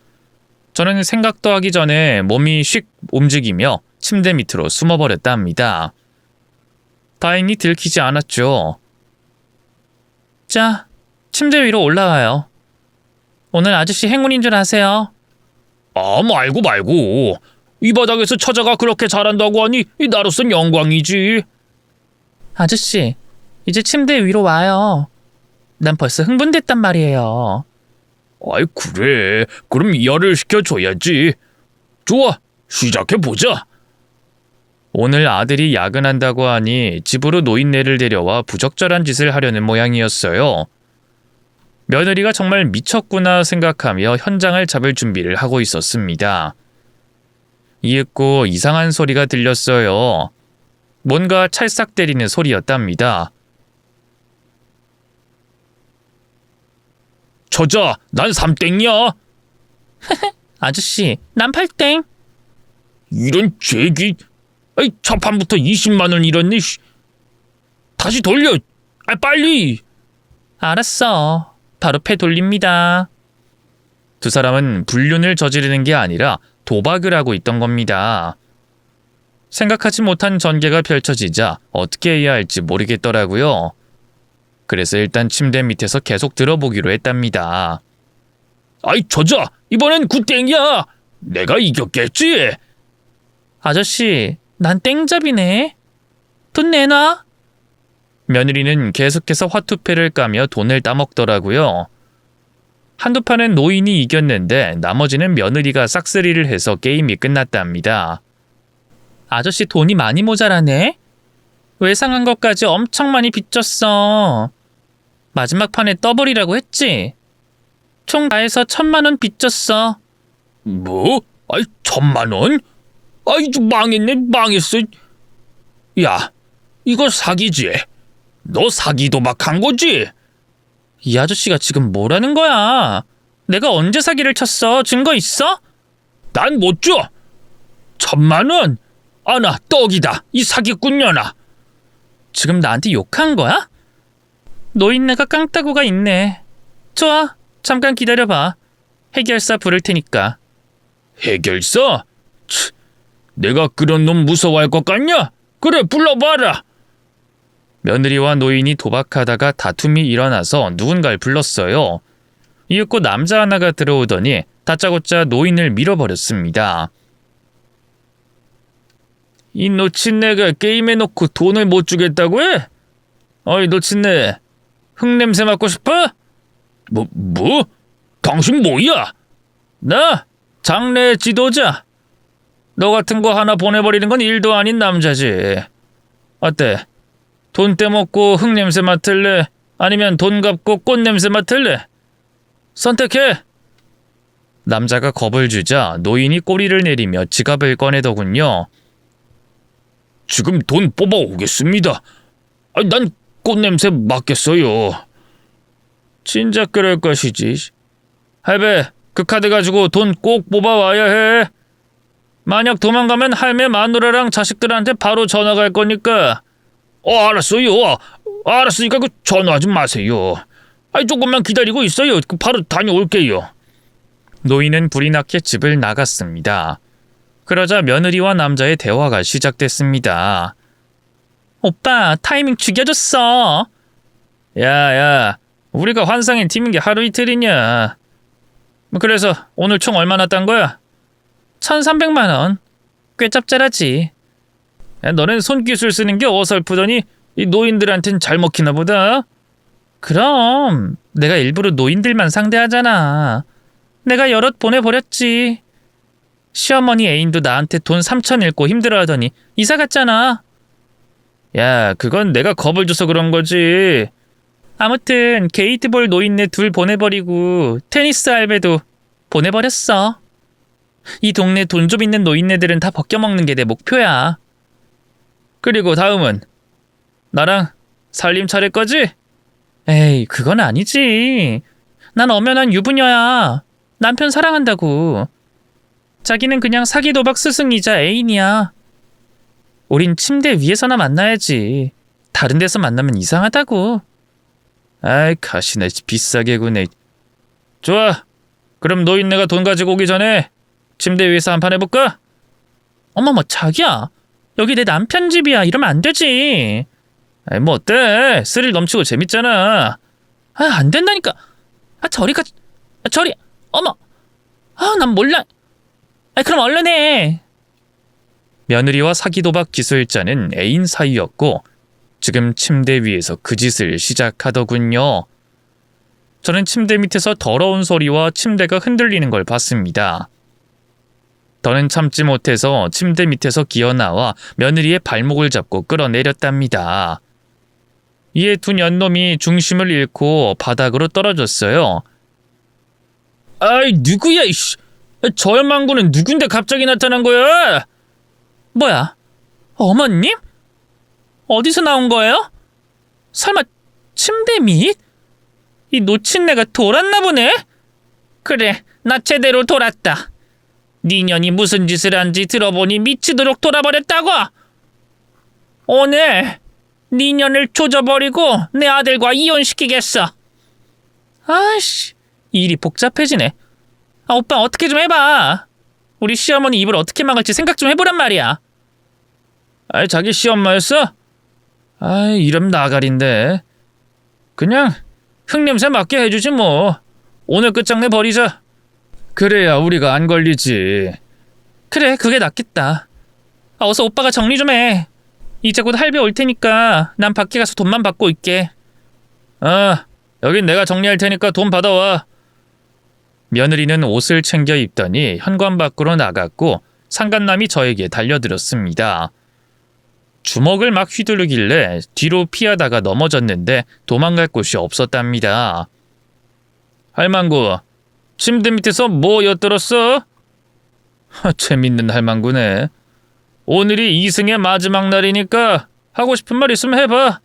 저는 생각도 하기 전에 몸이 휙 움직이며 침대 밑으로 숨어버렸다 합니다. 다행히 들키지 않았죠. 자, 침대 위로 올라와요. 오늘 아저씨 행운인 줄 아세요? 말고. 이 바닥에서 처자가 그렇게 잘한다고 하니 나로선 영광이지. 아저씨, 이제 침대 위로 와요. 난 벌써 흥분됐단 말이에요. 아이, 그래. 그럼 이해를 시켜줘야지. 좋아, 시작해보자. 오늘 아들이 야근한다고 하니 집으로 노인네를 데려와 부적절한 짓을 하려는 모양이었어요. 며느리가 정말 미쳤구나 생각하며 현장을 잡을 준비를 하고 있었습니다. 이윽고 이상한 소리가 들렸어요. 뭔가 찰싹 때리는 소리였답니다. 저자, 난 삼땡이야. 아저씨, 난 팔땡. 이런 죄기. 아이, 첫 판부터 20만 원 잃었네. 다시 돌려. 아, 빨리. 알았어. 바로 패 돌립니다. 두 사람은 불륜을 저지르는 게 아니라 도박을 하고 있던 겁니다. 생각하지 못한 전개가 펼쳐지자 어떻게 해야 할지 모르겠더라고요. 그래서 일단 침대 밑에서 계속 들어보기로 했답니다. 아이, 저자, 이번엔 굿땡이야. 내가 이겼겠지. 아저씨, 난 땡잡이네. 돈 내놔. 며느리는 계속해서 화투패를 까며 돈을 따먹더라고요. 한두 판은 노인이 이겼는데 나머지는 며느리가 싹쓸이를 해서 게임이 끝났답니다. 아저씨 돈이 많이 모자라네? 외상한 것까지 엄청 많이 빚졌어. 마지막 판에 더블이라고 했지? 총 다 해서 1,000만 원 빚졌어. 뭐? 아이, 1,000만 원? 아이, 망했네, 망했어. 야, 이거 사기지? 너 사기 도박한 거지? 이 아저씨가 지금 뭐라는 거야? 내가 언제 사기를 쳤어? 증거 있어? 난 못 줘. 1,000만 원? 아나, 떡이다. 이 사기꾼년아. 지금 나한테 욕한 거야? 노인네가 깡따구가 있네. 좋아, 잠깐 기다려봐. 해결사 부를 테니까. 해결사? 치, 내가 그런 놈 무서워할 것 같냐? 그래, 불러봐라. 며느리와 노인이 도박하다가 다툼이 일어나서 누군가를 불렀어요. 이윽고 남자 하나가 들어오더니 다짜고짜 노인을 밀어버렸습니다. 이 노친네가 게임해놓고 돈을 못 주겠다고 해? 어이, 노친네, 흙냄새 맡고 싶어? 뭐? 당신 뭐야? 나 장래 지도자. 너 같은 거 하나 보내버리는 건 일도 아닌 남자지. 어때? 돈 떼먹고 흙냄새 맡을래? 아니면 돈 갚고 꽃냄새 맡을래? 선택해. 남자가 겁을 주자 노인이 꼬리를 내리며 지갑을 꺼내더군요. 지금 돈 뽑아오겠습니다. 난 꽃냄새 맡겠어요. 진작 그럴 것이지. 할배, 그 카드 가지고 돈 꼭 뽑아와야 해. 만약 도망가면 할매 마누라랑 자식들한테 바로 전화 갈 거니까. 알았어요. 알았으니까 그 전화하지 마세요. 조금만 기다리고 있어요. 바로 다녀올게요. 노인은 불이 나게 집을 나갔습니다. 그러자 며느리와 남자의 대화가 시작됐습니다. 오빠, 타이밍 죽여줬어. 야, 우리가 환상의 팀인 게 하루 이틀이냐. 그래서 오늘 총 얼마나 딴 거야? 1,300만 원. 꽤 짭짤하지. 너넨 손기술 쓰는 게 어설프더니 이 노인들한텐 잘 먹히나 보다. 그럼 내가 일부러 노인들만 상대하잖아. 내가 여럿 보내버렸지. 시어머니 애인도 나한테 돈 3천 잃고 힘들어하더니 이사 갔잖아. 야, 그건 내가 겁을 줘서 그런 거지. 아무튼 게이트볼 노인네 둘 보내버리고 테니스 알베도 보내버렸어. 이 동네 돈 좀 있는 노인네들은 다 벗겨먹는 게 내 목표야. 그리고 다음은 나랑 살림 차릴 거지? 에이, 그건 아니지. 난 엄연한 유부녀야. 남편 사랑한다고. 자기는 그냥 사기 도박 스승이자 애인이야. 우린 침대 위에서나 만나야지. 다른 데서 만나면 이상하다고. 아이, 가시네, 비싸게 구네. 좋아. 그럼 노인네가 돈 가지고 오기 전에 침대 위에서 한판 해볼까? 어머머, 자기야. 여기 내 남편 집이야. 이러면 안 되지. 뭐 어때? 스릴 넘치고 재밌잖아. 안 된다니까. 저리 가. 저리. 어머. 난 몰라. 그럼 얼른 해. 며느리와 사기도박 기술자는 애인 사이였고 지금 침대 위에서 그 짓을 시작하더군요. 저는 침대 밑에서 더러운 소리와 침대가 흔들리는 걸 봤습니다. 더는 참지 못해서 침대 밑에서 기어나와 며느리의 발목을 잡고 끌어내렸답니다. 이에 두 년놈이 중심을 잃고 바닥으로 떨어졌어요. 아이, 누구야, 이씨. 저 할망구는 누군데 갑자기 나타난 거야? 뭐야, 어머님? 어디서 나온 거예요? 설마 침대 밑? 이 노친네가 돌았나 보네? 그래, 나 제대로 돌았다. 네 년이 무슨 짓을 한지 들어보니 미치도록 돌아버렸다고. 오늘 네 년을 조져버리고 내 아들과 이혼시키겠어. 아이씨, 일이 복잡해지네. 아, 오빠 어떻게 좀 해봐. 우리 시어머니 입을 어떻게 막을지 생각 좀 해보란 말이야. 아이, 자기 시엄마였어? 아이, 이름 나가린데. 그냥 흙냄새 맡게 해주지 뭐. 오늘 끝장내 버리자. 그래야 우리가 안 걸리지. 그래, 그게 낫겠다. 아, 어서 오빠가 정리 좀 해. 이제 곧 할배 올 테니까 난 밖에 가서 돈만 받고 있게. 여긴 내가 정리할 테니까 돈 받아와. 며느리는 옷을 챙겨 입더니 현관 밖으로 나갔고 상간남이 저에게 달려들었습니다. 주먹을 막 휘두르길래 뒤로 피하다가 넘어졌는데 도망갈 곳이 없었답니다. 할망구, 침대 밑에서 뭐 엿들었어? 재밌는 할망구네. 오늘이 이승의 마지막 날이니까 하고 싶은 말 있으면 해봐.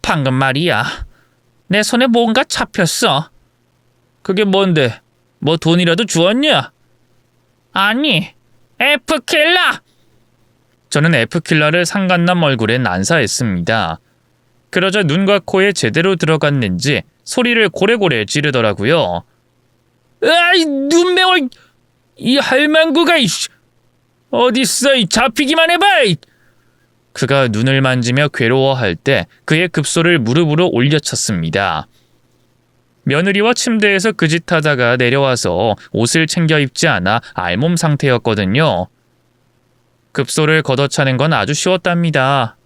방금 말이야, 내 손에 뭔가 잡혔어. 그게 뭔데? 뭐 돈이라도 주었냐? 아니, F킬러! 저는 F킬러를 상간남 얼굴에 난사했습니다. 그러자 눈과 코에 제대로 들어갔는지 소리를 고래고래 지르더라고요. 아이, 눈 매워! 이 할망구가, 이씨! 어딨어, 이 잡히기만 해봐! 그가 눈을 만지며 괴로워할 때 그의 급소를 무릎으로 올려쳤습니다. 며느리와 침대에서 그 짓 하다가 내려와서 옷을 챙겨 입지 않아 알몸 상태였거든요. 급소를 걷어차는 건 아주 쉬웠답니다.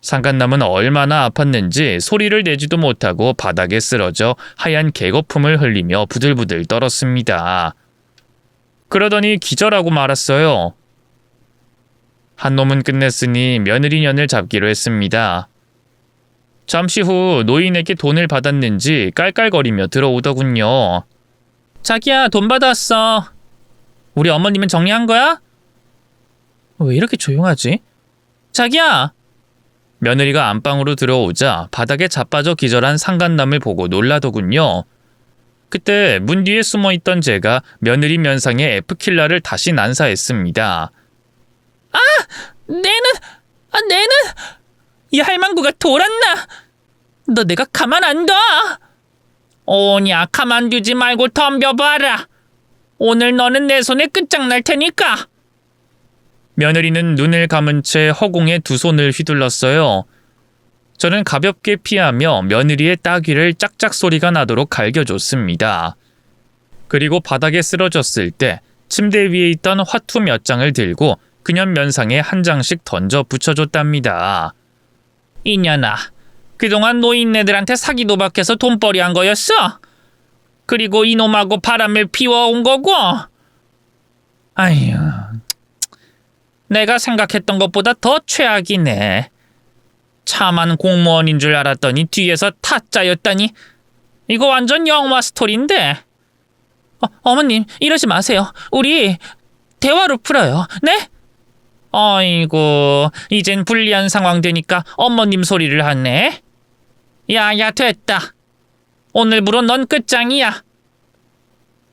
상간남은 얼마나 아팠는지 소리를 내지도 못하고 바닥에 쓰러져 하얀 개거품을 흘리며 부들부들 떨었습니다. 그러더니 기절하고 말았어요. 한 놈은 끝냈으니 며느리 년을 잡기로 했습니다. 잠시 후 노인에게 돈을 받았는지 깔깔거리며 들어오더군요. 자기야, 돈 받았어. 우리 어머님은 정리한 거야? 왜 이렇게 조용하지? 자기야! 며느리가 안방으로 들어오자 바닥에 자빠져 기절한 상간남을 보고 놀라더군요. 그때 문 뒤에 숨어있던 제가 며느리 면상에 F킬러를 다시 난사했습니다. 아! 내는! 이 할망구가 돌았나? 너 내가 가만 안 둬! 오냐, 가만두지 말고 덤벼봐라. 오늘 너는 내 손에 끝장날 테니까. 며느리는 눈을 감은 채 허공에 두 손을 휘둘렀어요. 저는 가볍게 피하며 며느리의 따귀를 짝짝 소리가 나도록 갈겨줬습니다. 그리고 바닥에 쓰러졌을 때 침대 위에 있던 화투 몇 장을 들고 그년 면상에 한 장씩 던져 붙여줬답니다. 이년아, 그동안 노인네들한테 사기 도박해서 돈벌이 한 거였어? 그리고 이놈하고 바람을 피워온 거고? 아휴, 내가 생각했던 것보다 더 최악이네. 참한 공무원인 줄 알았더니 뒤에서 타짜였다니. 이거 완전 영화 스토리인데. 어머님, 이러지 마세요. 우리 대화로 풀어요. 네? 어이구, 이젠 불리한 상황 되니까 어머님 소리를 하네. 야야, 됐다. 오늘부로 넌 끝장이야.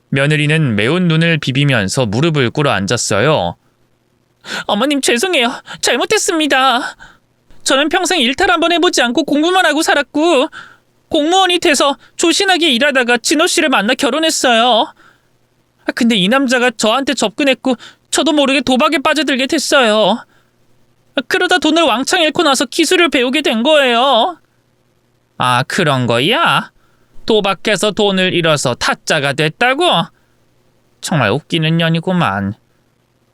며느리는 매운 눈을 비비면서 무릎을 꿇어 앉았어요. 어머님, 죄송해요. 잘못했습니다. 저는 평생 일탈 한번 해보지 않고 공부만 하고 살았고 공무원이 돼서 조신하게 일하다가 진호 씨를 만나 결혼했어요. 근데 이 남자가 저한테 접근했고 저도 모르게 도박에 빠져들게 됐어요. 그러다 돈을 왕창 잃고 나서 기술을 배우게 된 거예요. 아, 그런 거야? 도박해서 돈을 잃어서 타짜가 됐다고? 정말 웃기는 년이구만.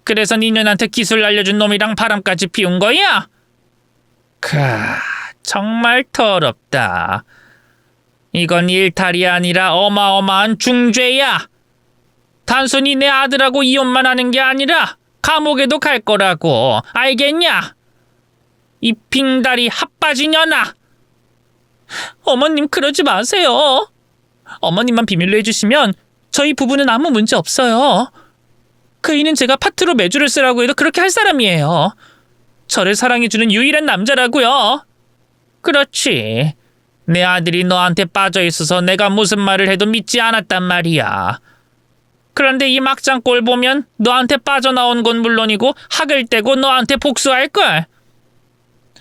그래서 니년한테 기술 알려준 놈이랑 바람까지 피운 거야? 정말 더럽다. 이건 일탈이 아니라 어마어마한 중죄야. 단순히 내 아들하고 이혼만 하는 게 아니라 감옥에도 갈 거라고. 알겠냐? 이 빙다리 핫바지 년아. 어머님 그러지 마세요. 어머님만 비밀로 해주시면 저희 부부는 아무 문제 없어요. 그이는 제가 파트로 매주를 쓰라고 해도 그렇게 할 사람이에요. 저를 사랑해주는 유일한 남자라고요. 그렇지. 내 아들이 너한테 빠져있어서 내가 무슨 말을 해도 믿지 않았단 말이야. 그런데 이 막장 꼴 보면 너한테 빠져나온 건 물론이고 학을 떼고 너한테 복수할걸.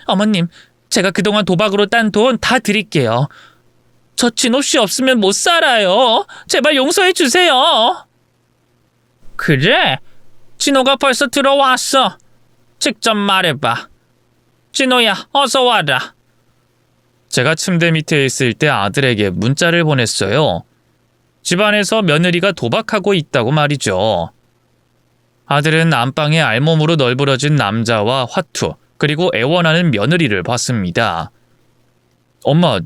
어머님, 제가 그동안 도박으로 딴 돈 다 드릴게요. 저 진호씨 없으면 못 살아요. 제발 용서해 주세요. 그래? 진호가 벌써 들어왔어. 직접 말해봐. 진호야, 어서 와라. 제가 침대 밑에 있을 때 아들에게 문자를 보냈어요. 집안에서 며느리가 도박하고 있다고 말이죠. 아들은 안방에 알몸으로 널브러진 남자와 화투, 그리고 애원하는 며느리를 봤습니다. 엄마,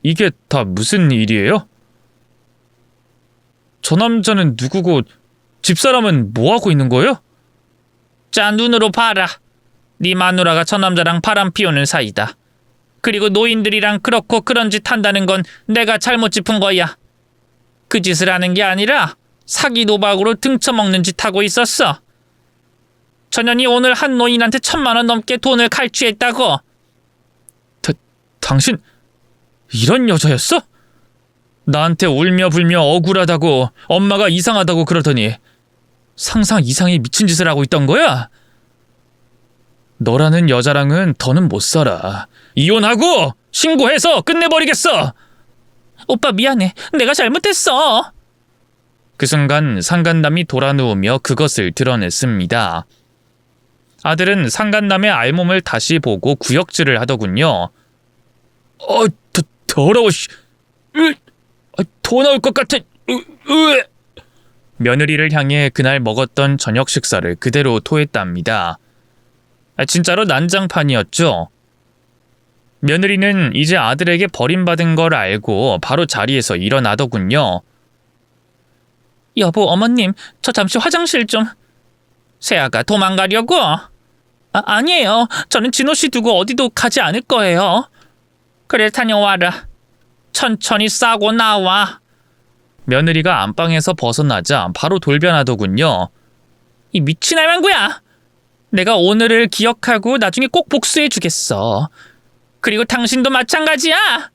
이게 다 무슨 일이에요? 저 남자는 누구고 집사람은 뭐하고 있는 거예요? 자, 눈으로 봐라. 네 마누라가 저 남자랑 바람 피우는 사이다. 그리고 노인들이랑 그렇고 그런 짓 한다는 건 내가 잘못 짚은 거야. 그 짓을 하는 게 아니라 사기 도박으로 등쳐먹는 짓 하고 있었어. 전현이 오늘 한 노인한테 1,000만 원 넘게 돈을 칼취했다고. 당신 이런 여자였어? 나한테 울며 불며 억울하다고 엄마가 이상하다고 그러더니 상상 이상의 미친 짓을 하고 있던 거야? 너라는 여자랑은 더는 못 살아. 이혼하고 신고해서 끝내버리겠어. 오빠 미안해. 내가 잘못했어. 그 순간 상간남이 돌아누우며 그것을 드러냈습니다. 아들은 상간남의 알몸을 다시 보고 구역질을 하더군요. 더러워. 토 나올 것 같아. 며느리를 향해 그날 먹었던 저녁 식사를 그대로 토했답니다. 진짜로 난장판이었죠. 며느리는 이제 아들에게 버림받은 걸 알고 바로 자리에서 일어나더군요. 여보, 어머님, 저 잠시 화장실 좀. 세아가 도망가려고? 아니에요. 저는 진호씨 두고 어디도 가지 않을 거예요. 그래, 다녀와라. 천천히 싸고 나와. 며느리가 안방에서 벗어나자 바로 돌변하더군요. 이 미친 할망구야. 내가 오늘을 기억하고 나중에 꼭 복수해 주겠어. 그리고 당신도 마찬가지야.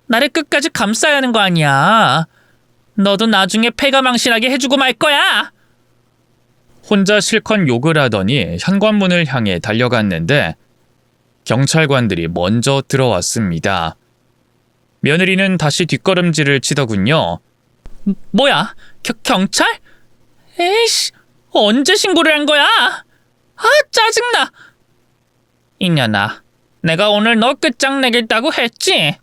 나를 끝까지 감싸야 하는 거 아니야. 너도 나중에 패가망신하게 해주고 말 거야. 혼자 실컷 욕을 하더니 현관문을 향해 달려갔는데 경찰관들이 먼저 들어왔습니다. 며느리는 다시 뒷걸음질을 치더군요. 뭐야? 경찰? 에이씨, 언제 신고를 한 거야? 짜증나. 이년아, 내가 오늘 너 끝장내겠다고 했지?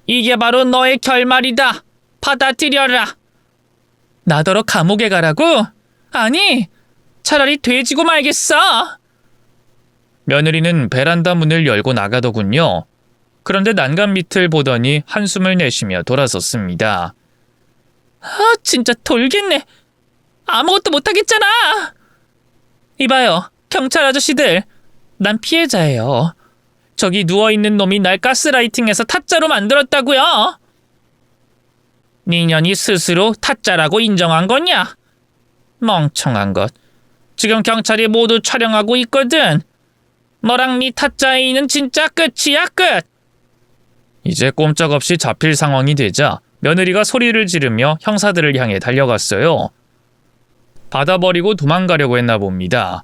이게 바로 너의 결말이다. 받아들여라. 나더러 감옥에 가라고? 아니, 차라리 돼지고 말겠어. 며느리는 베란다 문을 열고 나가더군요. 그런데 난간 밑을 보더니 한숨을 내쉬며 돌아섰습니다. 진짜 돌겠네. 아무것도 못하겠잖아. 이봐요, 경찰 아저씨들. 난 피해자예요. 저기 누워있는 놈이 날 가스라이팅해서 타짜로 만들었다고요. 니년이 스스로 타짜라고 인정한 거냐? 멍청한 것. 지금 경찰이 모두 촬영하고 있거든. 너랑 네 타짜 애인은 진짜 끝이야, 끝. 이제 꼼짝없이 잡힐 상황이 되자 며느리가 소리를 지르며 형사들을 향해 달려갔어요. 받아버리고 도망가려고 했나 봅니다.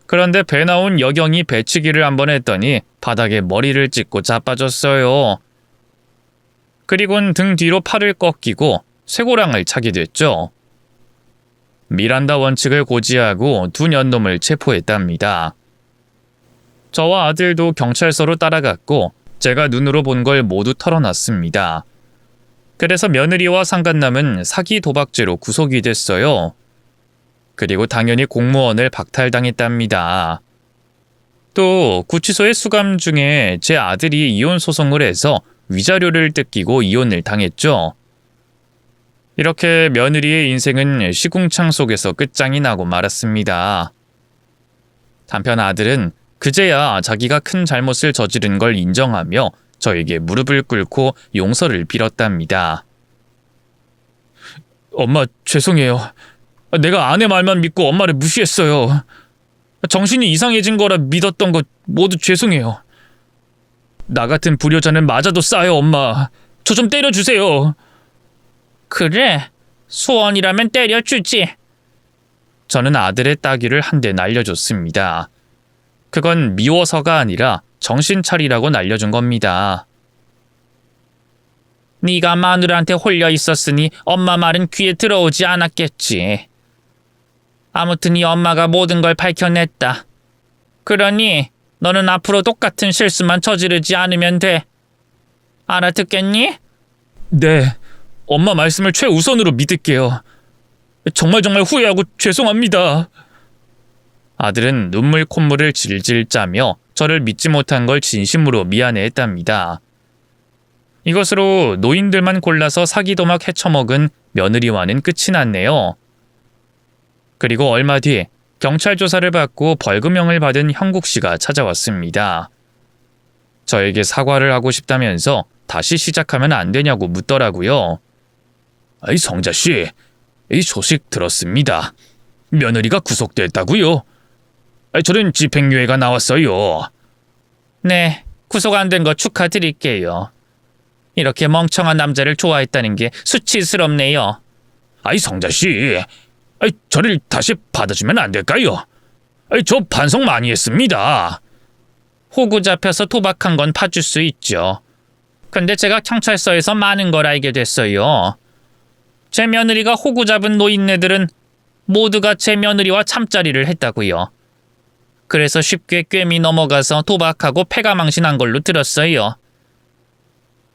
그런데 배 나온 여경이 배치기를 한번 했더니 바닥에 머리를 찍고 자빠졌어요. 그리곤 등 뒤로 팔을 꺾이고 쇠고랑을 차게 됐죠. 미란다 원칙을 고지하고 두 년놈을 체포했답니다. 저와 아들도 경찰서로 따라갔고 제가 눈으로 본 걸 모두 털어놨습니다. 그래서 며느리와 상간남은 사기 도박죄로 구속이 됐어요. 그리고 당연히 공무원을 박탈당했답니다. 또 구치소의 수감 중에 제 아들이 이혼 소송을 해서 위자료를 뜯기고 이혼을 당했죠. 이렇게 며느리의 인생은 시궁창 속에서 끝장이 나고 말았습니다. 한편 아들은 그제야 자기가 큰 잘못을 저지른 걸 인정하며 저에게 무릎을 꿇고 용서를 빌었답니다. 엄마, 죄송해요. 내가 아내 말만 믿고 엄마를 무시했어요. 정신이 이상해진 거라 믿었던 거 모두 죄송해요. 나 같은 불효자는 맞아도 싸요, 엄마. 저 좀 때려주세요. 그래, 소원이라면 때려주지. 저는 아들의 따귀를 한 대 날려줬습니다. 그건 미워서가 아니라 정신 차리라고 날려준 겁니다. 네가 마누라한테 홀려 있었으니 엄마 말은 귀에 들어오지 않았겠지. 아무튼 네 엄마가 모든 걸 밝혀냈다. 그러니 너는 앞으로 똑같은 실수만 저지르지 않으면 돼. 알아듣겠니? 네, 엄마 말씀을 최우선으로 믿을게요. 정말 후회하고 죄송합니다. 아들은 눈물 콧물을 질질 짜며 저를 믿지 못한 걸 진심으로 미안해했답니다. 이것으로 노인들만 골라서 사기도막 헤쳐먹은 며느리와는 끝이 났네요. 그리고 얼마 뒤 경찰 조사를 받고 벌금형을 받은 형국 씨가 찾아왔습니다. 저에게 사과를 하고 싶다면서 다시 시작하면 안 되냐고 묻더라고요. 아이, 성자 씨, 이 소식 들었습니다. 며느리가 구속됐다고요? 저는 집행유예가 나왔어요. 네, 구속 안 된 거 축하드릴게요. 이렇게 멍청한 남자를 좋아했다는 게 수치스럽네요. 아이, 성자 씨, 저를 다시 받아주면 안 될까요? 저 반성 많이 했습니다. 호구 잡혀서 도박한 건 봐줄 수 있죠. 근데 제가 경찰서에서 많은 걸 알게 됐어요. 제 며느리가 호구 잡은 노인네들은 모두가 제 며느리와 잠자리를 했다고요. 그래서 쉽게 꿰미 넘어가서 도박하고 패가망신한 걸로 들었어요.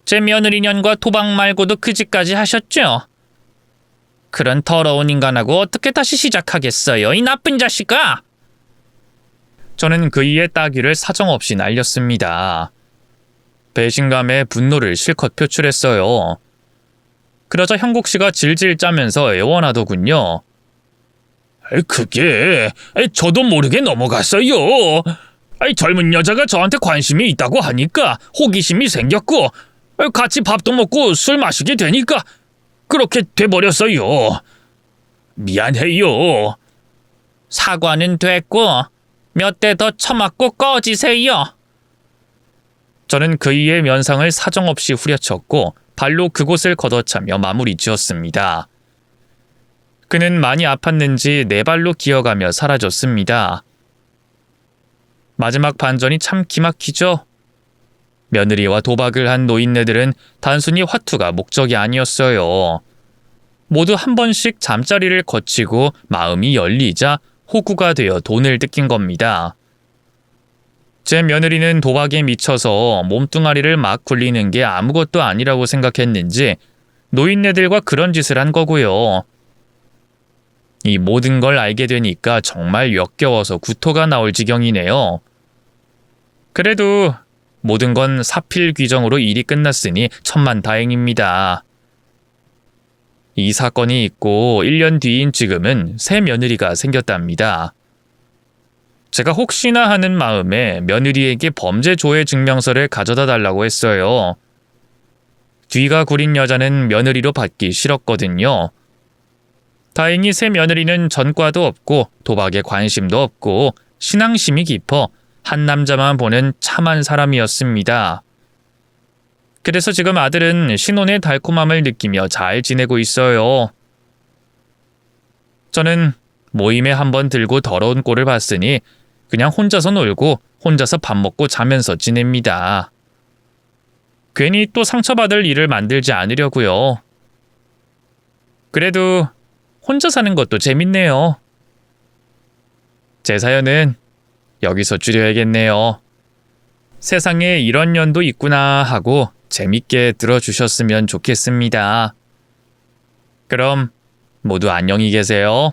제 며느리년과 도박 말고도 그 짓까지 하셨죠? 그런 더러운 인간하고 어떻게 다시 시작하겠어요, 이 나쁜 자식아! 저는 그이의 따귀를 사정없이 날렸습니다. 배신감에 분노를 실컷 표출했어요. 그러자 형국 씨가 질질 짜면서 애원하더군요. 그게 저도 모르게 넘어갔어요. 젊은 여자가 저한테 관심이 있다고 하니까 호기심이 생겼고 같이 밥도 먹고 술 마시게 되니까 그렇게 돼버렸어요. 미안해요. 사과는 됐고 몇 대 더 쳐맞고 꺼지세요. 저는 그이의 면상을 사정없이 후려쳤고 발로 그곳을 걷어차며 마무리 지었습니다. 그는 많이 아팠는지 네 발로 기어가며 사라졌습니다. 마지막 반전이 참 기막히죠? 며느리와 도박을 한 노인네들은 단순히 화투가 목적이 아니었어요. 모두 한 번씩 잠자리를 거치고 마음이 열리자 호구가 되어 돈을 뜯긴 겁니다. 제 며느리는 도박에 미쳐서 몸뚱아리를 막 굴리는 게 아무것도 아니라고 생각했는지 노인네들과 그런 짓을 한 거고요. 이 모든 걸 알게 되니까 정말 역겨워서 구토가 나올 지경이네요. 그래도 모든 건 사필 규정으로 일이 끝났으니 천만다행입니다. 이 사건이 있고 1년 뒤인 지금은 새 며느리가 생겼답니다. 제가 혹시나 하는 마음에 며느리에게 범죄 조회 증명서를 가져다 달라고 했어요. 뒤가 구린 여자는 며느리로 받기 싫었거든요. 다행히 새 며느리는 전과도 없고 도박에 관심도 없고 신앙심이 깊어 한 남자만 보는 참한 사람이었습니다. 그래서 지금 아들은 신혼의 달콤함을 느끼며 잘 지내고 있어요. 저는 모임에 한번 들고 더러운 꼴을 봤으니 그냥 혼자서 놀고 혼자서 밥 먹고 자면서 지냅니다. 괜히 또 상처받을 일을 만들지 않으려고요. 그래도 혼자 사는 것도 재밌네요. 제 사연은 여기서 줄여야겠네요. 세상에 이런 년도 있구나 하고 재밌게 들어주셨으면 좋겠습니다. 그럼 모두 안녕히 계세요.